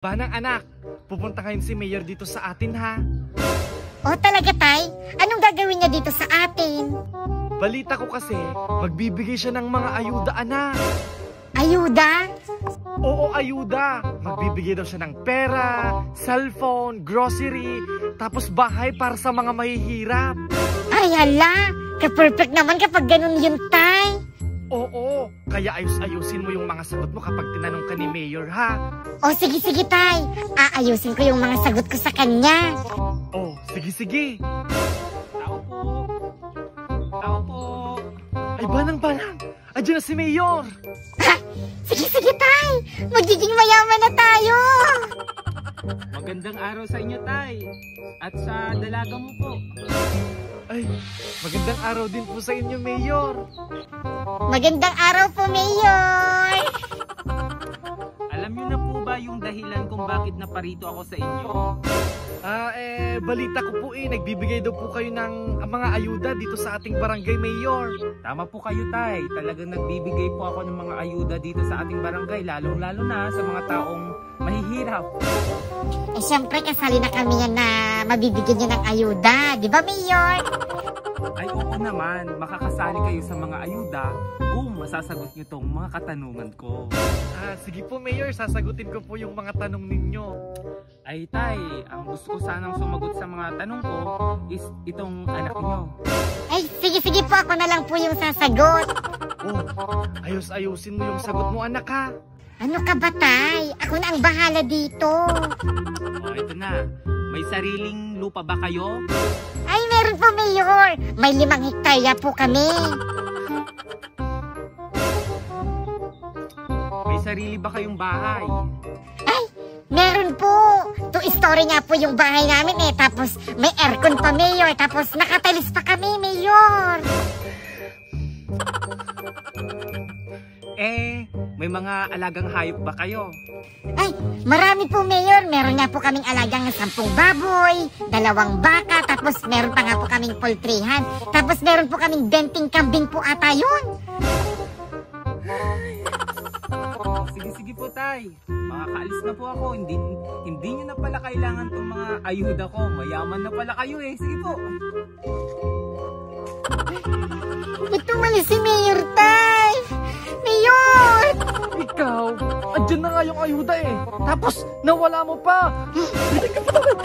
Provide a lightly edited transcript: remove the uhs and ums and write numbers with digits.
Banang anak, pupunta ngayon si Mayor dito sa atin ha. Oh talaga tay? Anong gagawin niya dito sa atin? Balita ko kasi, magbibigay siya ng mga ayuda anak. Ayuda? Oo, ayuda. Magbibigay daw siya ng pera, cellphone, grocery, tapos bahay para sa mga mahihirap. Ay hala, ka-perfect naman kapag ganun yun tay. Oo, kaya ayusin mo yung mga sagot mo kapag tinanong ka ni Mayor ha. Oh sige tay, aayusin ko yung mga sagot ko sa kanya. Oh, sige. Tao po. Tao po. Ay banang, andyan na si Mayor. Ha? Sige tay, magiging mayaman na tayo. Magandang araw sa inyo, Tay. At sa dalaga mo po. Ay, magandang araw din po sa inyo, Mayor. Magandang araw po, Mayor. Alam niyo na po ba yung dahilan kung bakit naparito ako sa inyo? Balita ko po nagbibigay daw po kayo ng mga ayuda dito sa ating barangay, Mayor. Tama po kayo, Tay. Talagang nagbibigay po ako ng mga ayuda dito sa ating barangay, lalong-lalo na sa mga taong mahihirap. Eh syempre kasali na kami yan na mabibigyan niyo ng ayuda, di ba Mayor? Ay oo naman, makakasali kayo sa mga ayuda kung masasagot niyo tong mga katanungan ko. Sige po Mayor, sasagutin ko po yung mga tanong ninyo. Ay Tay, ang gusto ko sanang sumagot sa mga tanong ko is itong anak niyo. Ay sige po, ako na lang po yung sasagot. Oh, ayusin mo yung sagot mo anak ha. Ano ka ba tay? Ako na ang bahala dito. O ito na, may sariling lupa ba kayo? Ay meron po Mayor, may 5 hektarya po kami. May sarili ba kayong bahay? Ay, meron po. 2-story nga po yung bahay namin tapos may aircon pa Mayor, tapos nakatalis pa kami Mayor. May mga alagang hayop ba kayo? Ay, marami po Mayor. Meron nga po kaming alagang 10 baboy, 2 baka, tapos meron pa nga po kaming poultryhan. Tapos meron po kaming 20 kambing po ata yun. Sige po Tay, makakaalis na po ako. Hindi nyo na pala kailangan itong mga ayuda ko. Mayaman na pala kayo Sige po. Ba't tumalis si Mayor tay? Mayor! Ikaw, andyan na nga yung ayuda Tapos, nawala mo pa. Halika pa naman,